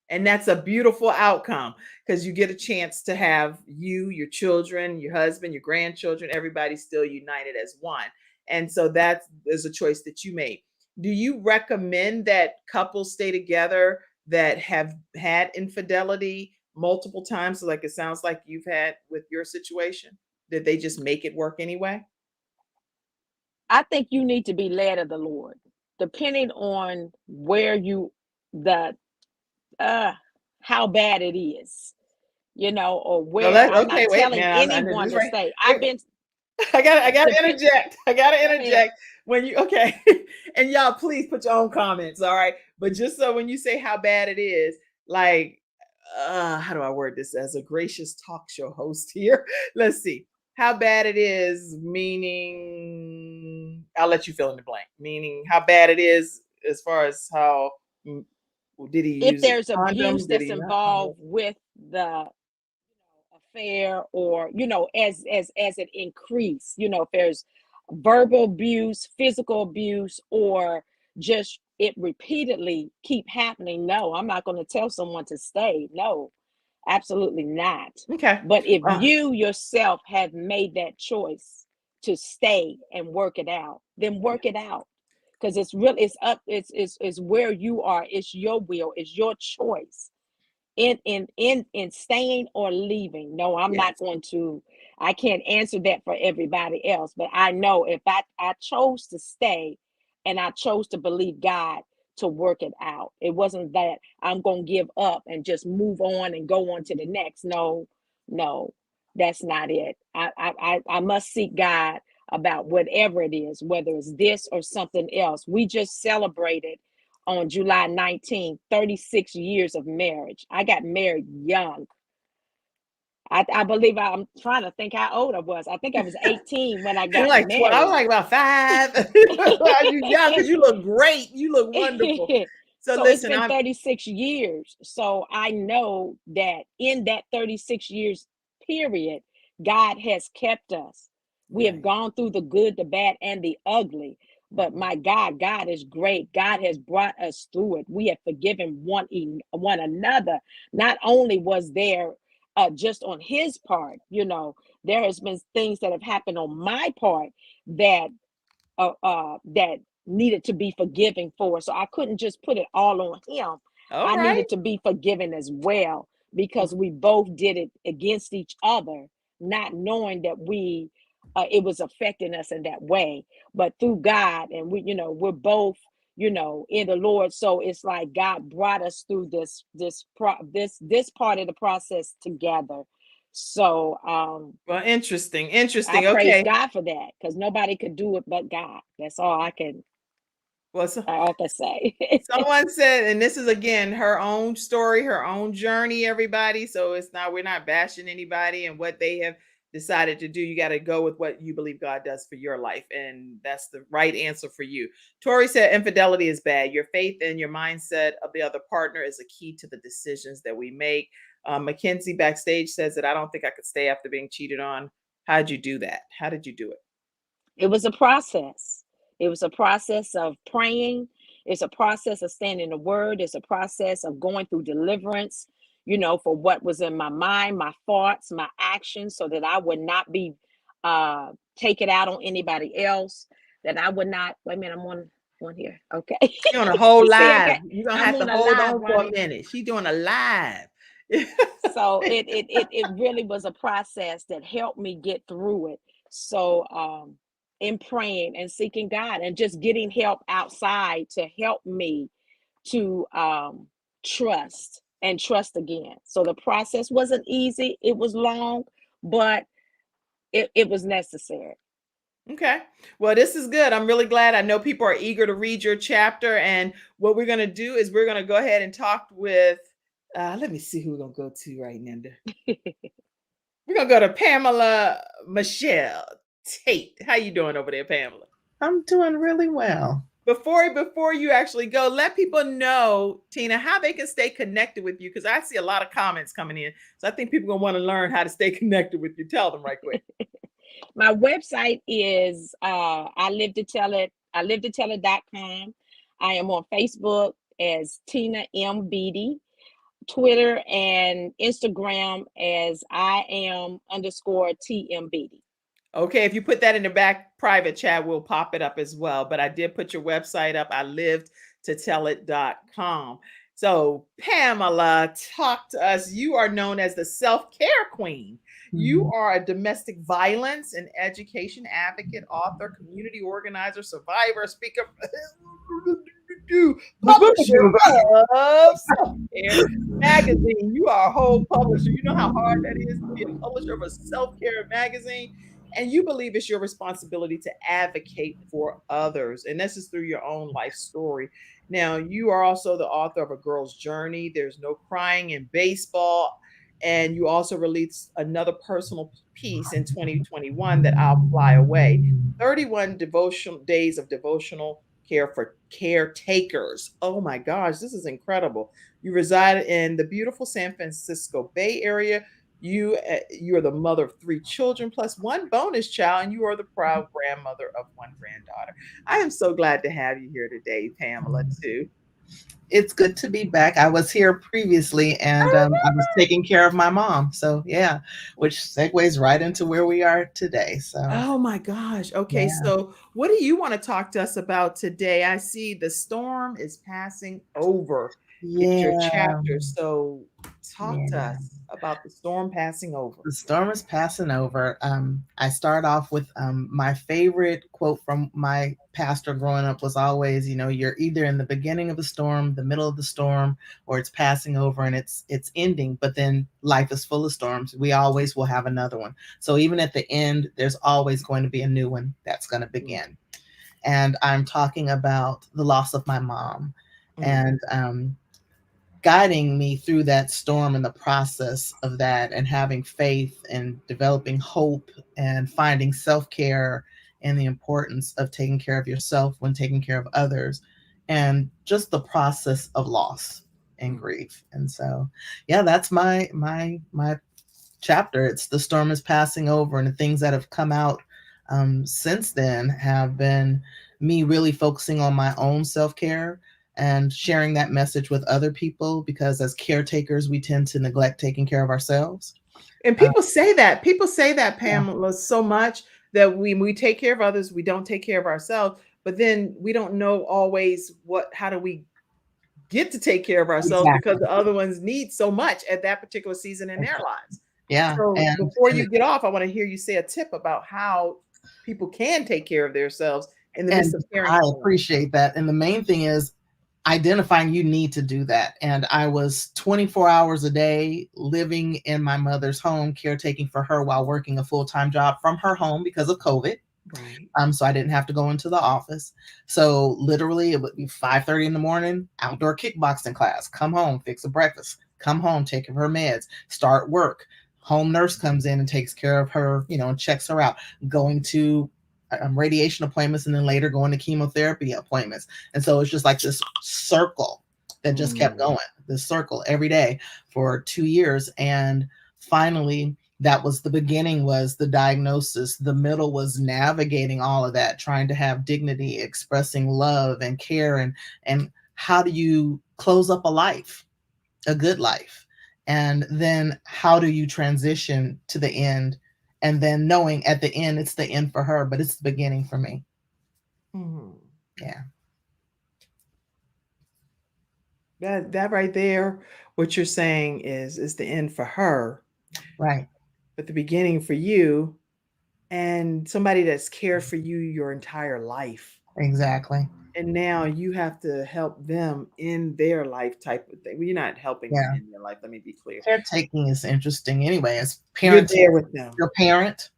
And that's a beautiful outcome, because you get a chance to have you, your children, your husband, your grandchildren, everybody still united as one. And so that is a choice that you made. Do you recommend that couples stay together that have had infidelity multiple times, like it sounds like you've had with your situation? Did they just make it work anyway? I think you need to be led of the Lord, depending on where how bad it is, or where. I'm not telling anyone to stay. I gotta interject. I gotta interject when you okay. And y'all please put your own comments, all right? But just so when you say how bad it is, like how do I word this as a gracious talk show host here? Let's see. How bad it is, meaning I'll let you fill in the blank. Meaning how bad it is as far as how did he use if there's condom? abuse that's involved with the affair, or as it increase, if there's verbal abuse, physical abuse, or just it repeatedly keep happening, no, I'm not going to tell someone to stay. No, absolutely not. Okay. But if you yourself have made that choice to stay and work it out, then work it out, because it's where you are. It's your will, it's your choice in staying or leaving. No, I'm not going to, I can't answer that for everybody else, but I know if I chose to stay and I chose to believe God to work it out. It wasn't that I'm going to give up and just move on and go on to the next. No, that's not it. I must seek God about whatever it is, whether it's this or something else. We just celebrated on July 19th, 36 years of marriage. I got married young. I believe I'm trying to think how old I was. I think I was 18 when I got married. I was like about 5. You young because you look great. You look wonderful. So listen, it's been 36 years. So I know that in that 36 years period, God has kept us. We have gone through the good, the bad, and the ugly. But my God is great. God has brought us through it. We have forgiven one another. Not only was there just on his part, there has been things that have happened on my part that that needed to be forgiven for. So I couldn't just put it all on him. I needed to be forgiven as well, because we both did it against each other, not knowing that it was affecting us in that way. But through God, and we're both in the Lord. So it's like God brought us through this part of the process together. So well, interesting. I praise God for that, because nobody could do it but God. That's all I can say. Someone said, and this is again her own story, her own journey, everybody. So we're not bashing anybody and what they have decided to do. You got to go with what you believe God does for your life, and that's the right answer for you. Tori said infidelity is bad. Your faith and your mindset of the other partner is a key to the decisions that we make. Mackenzie backstage says that I don't think I could stay after being cheated on. How'd you do that? How did you do it? It was a process. It was a process of praying. It's a process of standing in the word. It's a process of going through deliverance, for what was in my mind, my thoughts, my actions, so that I would not be taken out on anybody else, that I would not, wait a minute, I'm on here. Okay. You're on a whole live. Okay. You're going to have to hold on for a minute. She's doing a live. So it really was a process that helped me get through it. So in praying and seeking God and just getting help outside to help me to trust again. So the process wasn't easy. It was long, but it was necessary. Okay. Well, this is good. I'm really glad. I know people are eager to read your chapter. And what we're going to do is we're going to go ahead and talk with, let me see who we're going to go to right now. We're going to go to Pamela Michelle Tate. How you doing over there, Pamela? I'm doing really well. Before you actually go, let people know, Tina, how they can stay connected with you, because I see a lot of comments coming in. So I think people are going to want to learn how to stay connected with you. Tell them right quick. My website is I live to tell it.com. I am on Facebook as Tina M. Beatty, Twitter and Instagram as I am_TM Beatty. Okay, if you put that in the back private chat, we'll pop it up as well. But I did put your website up. I lived to tell it.com. So Pamela, talk to us. You are known as the self-care queen. Mm-hmm. You are a domestic violence and education advocate, author, community organizer, survivor, speaker, publisher of Self-Care magazine. You are a whole publisher. You know how hard that is to be a publisher of a self-care magazine. and you believe it's your responsibility to advocate for others. And this is through your own life story. Now, you are also the author of A Girl's Journey, There's No Crying in Baseball. And you also released another personal piece in 2021, that I'll Fly Away, 31 devotional days of devotional care for caretakers. Oh my gosh, this is incredible. You reside in the beautiful San Francisco Bay Area. You are the mother of 3 children plus 1 bonus child, and you are the proud grandmother of 1 granddaughter. I am so glad to have you here today, Pamela, too. It's good to be back. I was here previously, and I was taking care of my mom. So yeah, which segues right into where we are today. So oh my gosh. Okay, yeah. so what do you want to talk to us about today? I see the storm is passing over. It's your chapter. So talk to us about the storm passing over. The storm is passing over. I start off with my favorite quote from my pastor growing up was always, you're either in the beginning of the storm, the middle of the storm, or it's passing over and it's ending. But then life is full of storms. We always will have another one. So even at the end, there's always going to be a new one that's going to begin. And I'm talking about the loss of my mom. And guiding me through that storm and the process of that, and having faith and developing hope and finding self-care and the importance of taking care of yourself when taking care of others, and just the process of loss and grief. And so, yeah, that's my chapter. It's the storm is passing over, and the things that have come out since then have been me really focusing on my own self-care and sharing that message with other people, because as caretakers, we tend to neglect taking care of ourselves. And people say that, Pamela, so much that when we take care of others, we don't take care of ourselves, but then we don't know always how do we get to take care of ourselves, because the other ones need so much at that particular season in their lives. Yeah. So before you get off, I want to hear you say a tip about how people can take care of themselves in the midst of caring. I appreciate that. And the main thing is identifying you need to do that. And I was 24 hours a day living in my mother's home, caretaking for her while working a full-time job from her home because of COVID. Right. So I didn't have to go into the office. So literally it would be 5:30 in the morning, outdoor kickboxing class, come home, fix a breakfast, come home, take her meds, start work. Home nurse comes in and takes care of her, and checks her out, going to radiation appointments, and then later going to chemotherapy appointments. And so it's just like this circle that just kept going, this circle every day for 2 years. And finally, that was the beginning, was the diagnosis. The middle was navigating all of that, trying to have dignity, expressing love and care, and how do you close up a life, a good life? And then how do you transition to the end? And then knowing at the end, it's the end for her, but it's the beginning for me. Yeah. That right there, what you're saying is the end for her. Right. But the beginning for you, and somebody that's cared for you your entire life. Exactly. And now you have to help them in their life type of thing. Well, you're not helping them in their life. Let me be clear. Caretaking is interesting anyway. As parents, you're there with them. Your parent,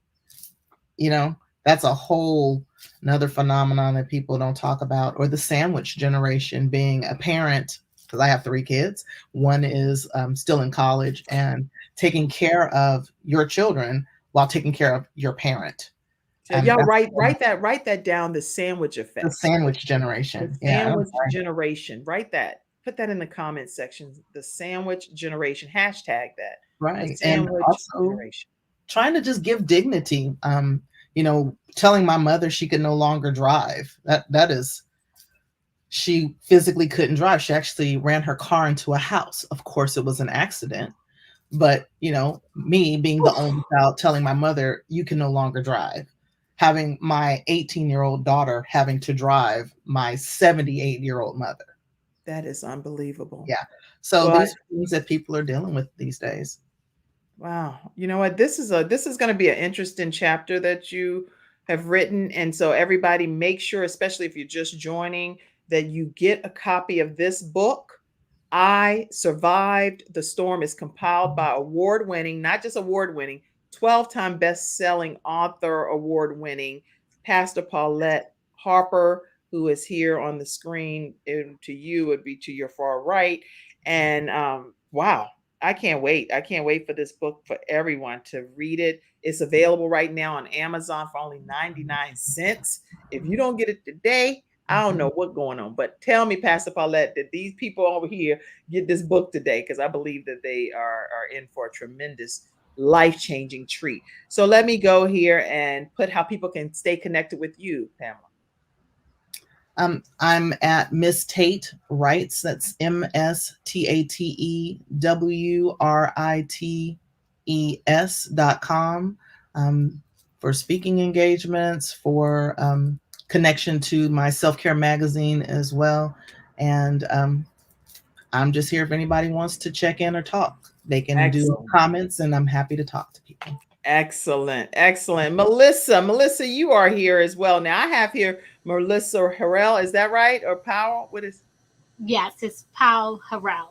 that's a whole another phenomenon that people don't talk about. Or the sandwich generation, being a parent, because I have 3 kids. One is still in college, and taking care of your children while taking care of your parent. So y'all write that down. The sandwich effect. The sandwich generation. The sandwich generation. Write that. Put that in the comment section. The sandwich generation. Hashtag that. Right. The sandwich and also generation. Trying to just give dignity. Telling my mother she could no longer drive. That is, she physically couldn't drive. She actually ran her car into a house. Of course, it was an accident. But, me being the only child, telling my mother, you can no longer drive. Having my 18-year-old daughter having to drive my 78-year-old mother. That is unbelievable. Yeah. So these are things that people are dealing with these days. Wow. You know what? This is going to be an interesting chapter that you have written. And so everybody, make sure, especially if you're just joining, that you get a copy of this book. I Survived the Storm is compiled by award-winning, not just award-winning, 12-time best-selling author, award-winning Pastor Paulette Harper, who is here on the screen. And to you would be to your far right. And wow, I can't wait. I can't wait for this book for everyone to read it. It's available right now on Amazon for only 99 cents. If you don't get it today, I don't know what's going on. But tell me, Pastor Paulette, that these people over here get this book today, because I believe that they are in for a tremendous life-changing treat. So let me go here and put how people can stay connected with you, Pamela. I'm at Miss Tate Writes. That's MSTATEWRITES.com, for speaking engagements, for connection to my self-care magazine as well. And I'm just here if anybody wants to check in or talk. They can do comments, and I'm happy to talk to people. Excellent. Excellent. Melissa, you are here as well. Now I have here Melissa Harrell. Is that right? Or Powell? What is? Yes, it's Powell Harrell.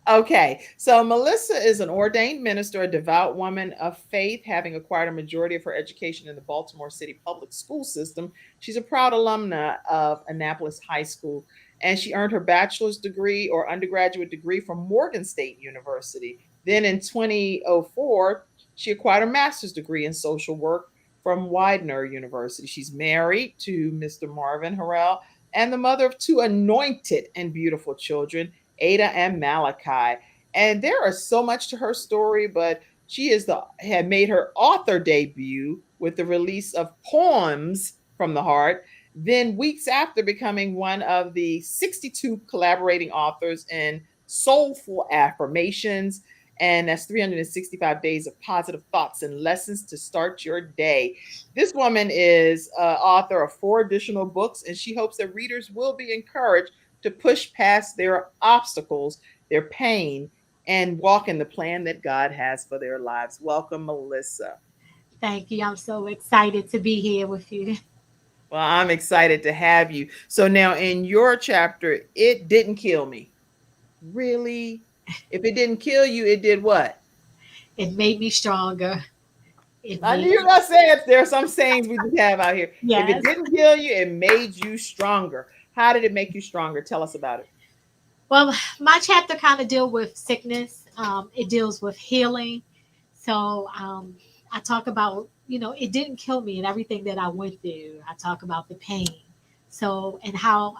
Okay. So Melissa is an ordained minister, a devout woman of faith, having acquired a majority of her education in the Baltimore City public school system. She's a proud alumna of Annapolis High School, and she earned her bachelor's degree or undergraduate degree from Morgan State University. Then in 2004, she acquired a master's degree in social work from Widener University. She's married to Mr. Marvin Harrell and the mother of two anointed and beautiful children, Ada and Malachi. And there is so much to her story, but she had made her author debut with the release of Poems from the Heart. Then weeks after becoming one of the 62 collaborating authors in Soulful Affirmations, and that's 365 days of positive thoughts and lessons to start your day. This woman is author of 4 additional books, and she hopes that readers will be encouraged to push past their obstacles, their pain, and walk in the plan that God has for their lives. Welcome, Melissa. Thank you. I'm so excited to be here with you. Well, I'm excited to have you. So now in your chapter, it didn't kill me. Really? If it didn't kill you, it did what? It made me stronger. I knew you were going to say it. There are some sayings we just have out here. Yes. If it didn't kill you, it made you stronger. How did it make you stronger? Tell us about it. Well, my chapter kind of deals with sickness. It deals with healing. So I talk about, it didn't kill me and everything that I went through. I talk about the pain. So, and how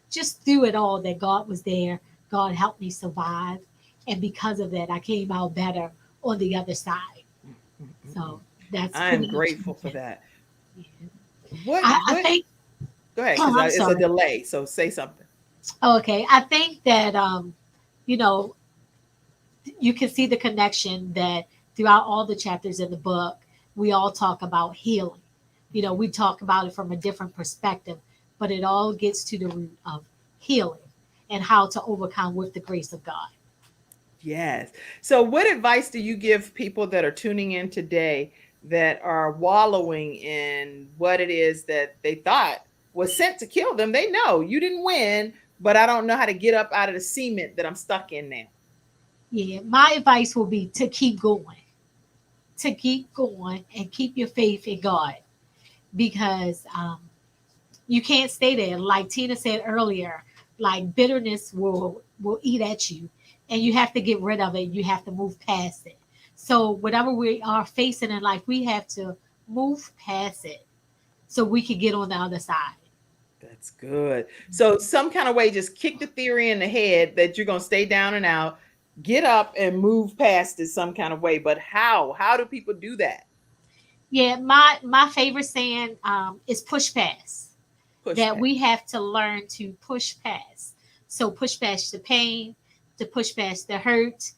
just through it all that God was there. God helped me survive. And because of that, I came out better on the other side. So I'm grateful for that. Yeah. I think, go ahead, because it's a delay. So say something. Okay. I think that, you can see the connection that throughout all the chapters in the book, we all talk about healing. We talk about it from a different perspective, but it all gets to the root of healing and how to overcome with the grace of God. Yes. So what advice do you give people that are tuning in today that are wallowing in what it is that they thought was sent to kill them? They know you didn't win, but I don't know how to get up out of the cement that I'm stuck in now. Yeah. My advice will be to keep going and keep your faith in God, because you can't stay there. Like Tina said earlier, like bitterness will eat at you, and you have to get rid of it. You have to move past it. So whatever we are facing in life, we have to move past it so we can get on the other side. That's good. So some kind of way, just kick the theory in the head that you're going to stay down and out, get up and move past it some kind of way. But how do people do that? Yeah. My favorite saying is push past. We have to learn to push past. So push past the pain, to push past the hurt.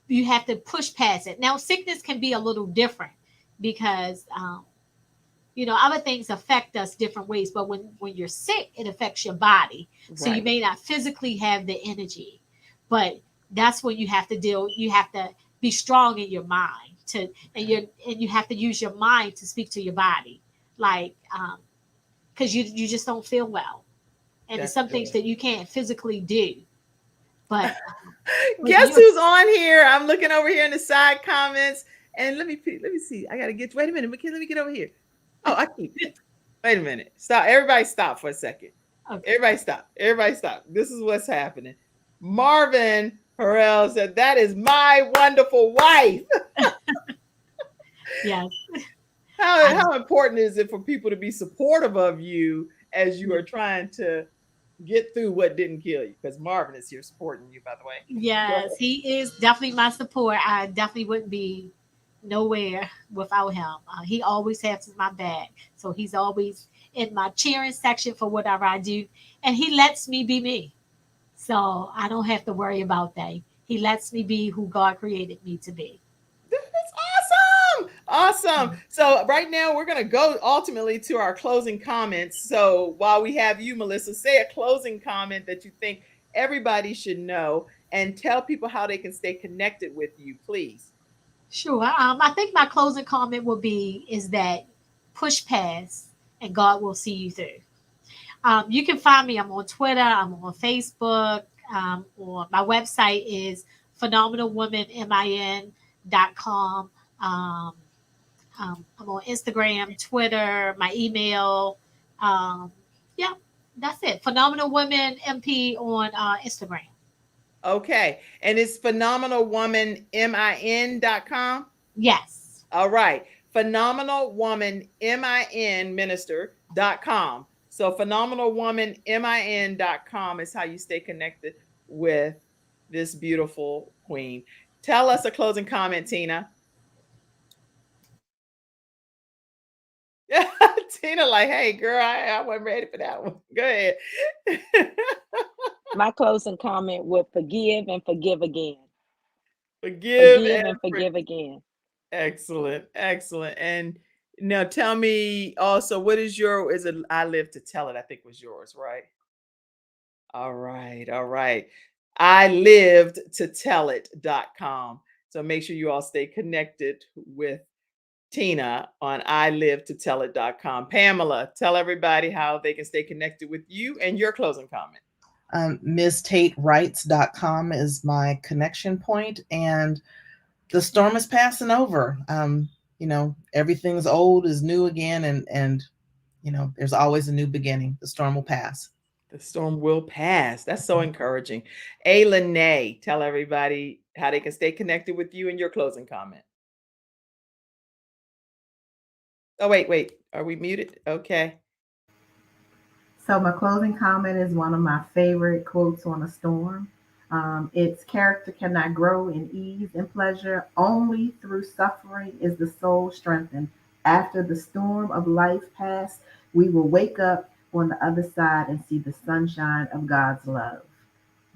You have to push past it. Now, sickness can be a little different because, other things affect us different ways. But when you're sick, it affects your body. Right. So you may not physically have the energy, but that's when you have to deal. You have to be strong in your mind and you have to use your mind to speak to your body. Like, because you just don't feel well. And there's some things that you can't physically do. But guess who's on here? I'm looking over here in the side comments, And let me see. I gotta get. Wait a minute, McKenna. Let me get over here. Oh, I keep. Wait a minute. Stop. Everybody, stop for a second. Okay. Everybody, stop. Everybody, stop. This is what's happening. Marvin Harrell said, "That is my wonderful wife." Yes. How important is it for people to be supportive of you as you are trying to get through what didn't kill you? Because Marvin is here supporting you, by the way. Yes, he is definitely my support. I definitely wouldn't be nowhere without him. He always has my back. So he's always in my cheering section for whatever I do. And he lets me be me. So I don't have to worry about that. He lets me be who God created me to be. That's awesome. Awesome. So right now we're going to go ultimately to our closing comments. So while we have you, Melissa, say a closing comment that you think everybody should know and tell people how they can stay connected with you, please. Sure. I think my closing comment will be is that push past and God will see you through. You can find me. I'm on Twitter. I'm on Facebook. Or my website is phenomenalwomanmin.com. I'm on Instagram, Twitter, my email. Yeah, that's it. Phenomenal Woman MP on Instagram. Okay. And it's phenomenalwomanmin.com? Yes. All right. Phenomenalwomanminister.com. So phenomenalwomanmin.com is how you stay connected with this beautiful queen. Tell us a closing comment, Tina. Tina, like, hey, girl, I wasn't ready for that one. Go ahead. My closing comment would forgive and forgive again. Forgive and forgive again. Excellent. Excellent. And now tell me also, what is your, is it I Live to Tell It, I think was yours, right? All right. All right. I lived to tell it.com. So make sure you all stay connected with Tina on I live to tell it.com. Pamela, tell everybody how they can stay connected with you and your closing comment. MissTateWrites.com is my connection point, and the storm is passing over. You know, everything's old is new again, and you know, there's always a new beginning. The storm will pass. The storm will pass. That's so encouraging. Lenae, tell everybody how they can stay connected with you and your closing comment. Oh, wait. Are we muted? Okay. So my closing comment is one of my favorite quotes on a storm. Its character cannot grow in ease and pleasure. Only through suffering is the soul strengthened. After the storm of life pass, we will wake up on the other side and see the sunshine of God's love.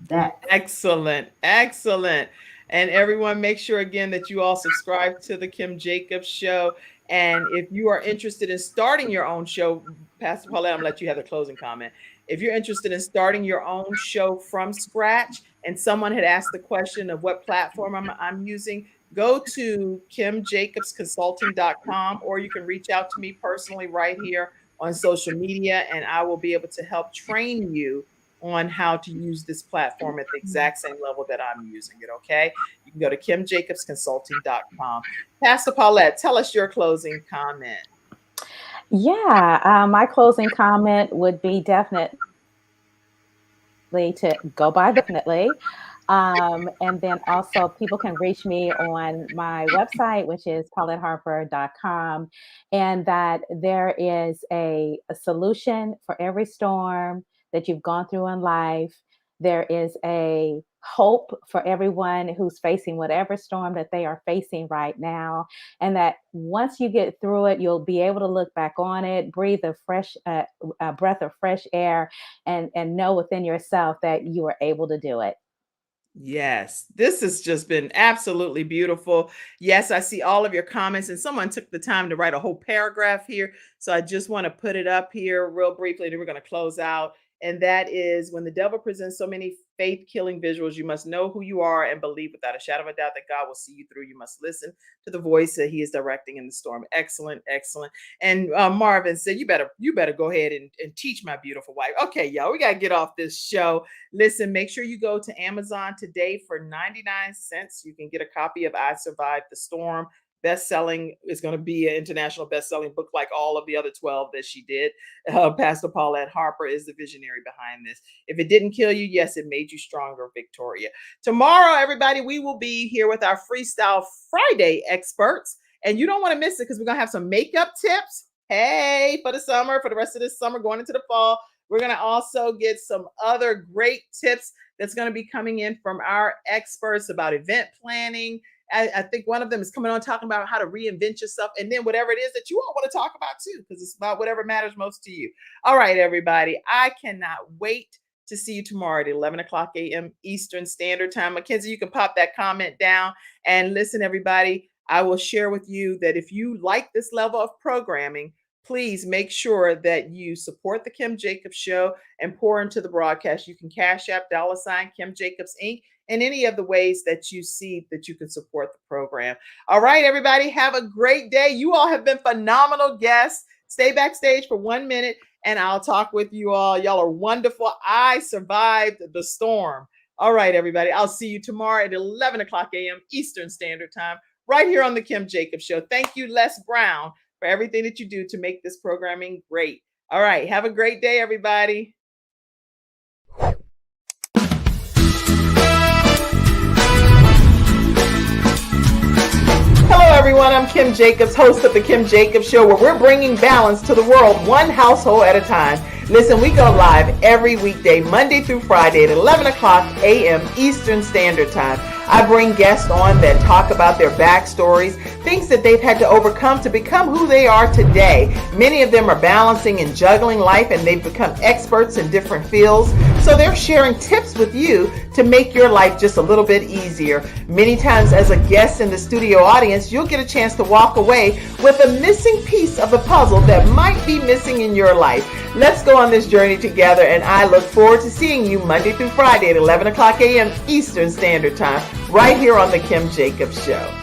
That's excellent. Excellent. And everyone, make sure again that you all subscribe to the Kim Jacobs Show. And if you are interested in starting your own show, Pastor Paulette, I'm gonna let you have the closing comment. If you're interested in starting your own show from scratch, and someone had asked the question of what platform I'm using, go to kimjacobsconsulting.com, or you can reach out to me personally right here on social media, and I will be able to help train you on how to use this platform at the exact same level that I'm using it. Okay. You can go to kimjacobsconsulting.com. Pastor Paulette, tell us your closing comment. Yeah. My closing comment would be definitely to go by definitely. And then also people can reach me on my website, which is pauletteharper.com, and that there is a solution for every storm that you've gone through in life. There is a hope for everyone who's facing whatever storm that they are facing right now. And that once you get through it, you'll be able to look back on it, breathe a fresh breath of fresh air, and know within yourself that you are able to do it. Yes, this has just been absolutely beautiful. Yes, I see all of your comments, and someone took the time to write a whole paragraph here. So I just want to put it up here real briefly, then we're going to close out. And that is, when the devil presents so many faith-killing visuals, you must know who you are and believe without a shadow of a doubt that God will see you through. You must listen to the voice that he is directing in the storm. Excellent, excellent. And Marvin said, you better go ahead and teach my beautiful wife. Okay, y'all, we got to get off this show. Listen, make sure you go to Amazon today for 99 cents. You can get a copy of I Survived the Storm best-selling, is going to be an international best-selling book like all of the other 12 that she did. Pastor Paulette Harper is the visionary behind this. If it didn't kill you, yes, it made you stronger, Victoria. Tomorrow, everybody, we will be here with our Freestyle Friday experts, and you don't want to miss it because we're going to have some makeup tips. Hey, for the summer, for the rest of this summer, going into the fall. We're going to also get some other great tips that's going to be coming in from our experts about event planning. I think one of them is coming on talking about how to reinvent yourself, and then whatever it is that you all want to talk about too, because it's about whatever matters most to you. All right, everybody. I cannot wait to see you tomorrow at 11 o'clock a.m. Eastern Standard Time. Mackenzie, you can pop that comment down. And listen, everybody, I will share with you that if you like this level of programming, please make sure that you support the Kim Jacobs Show and pour into the broadcast. You can Cash App $ Kim Jacobs Inc. in any of the ways that you see that you can support the program. All right, everybody, have a great day. You all have been phenomenal guests. Stay backstage for 1 minute and I'll talk with you all. Y'all are wonderful. I survived the storm. All right, everybody, I'll see you tomorrow at 11 o'clock a.m. Eastern Standard Time, right here on the Kim Jacobs Show. Thank you, Les Brown, for everything that you do to make this programming great. All right, have a great day, everybody. Hello, everyone. I'm Kim Jacobs, host of the Kim Jacobs Show, where we're bringing balance to the world, one household at a time. Listen, we go live every weekday, Monday through Friday at 11 o'clock a.m. Eastern Standard Time. I bring guests on that talk about their backstories, things that they've had to overcome to become who they are today. Many of them are balancing and juggling life, and they've become experts in different fields. So they're sharing tips with you to make your life just a little bit easier. Many times as a guest in the studio audience, you'll get a chance to walk away with a missing piece of the puzzle that might be missing in your life. Let's go on this journey together, and I look forward to seeing you Monday through Friday at 11 o'clock a.m. Eastern Standard Time, right here on the Kim Jacobs Show.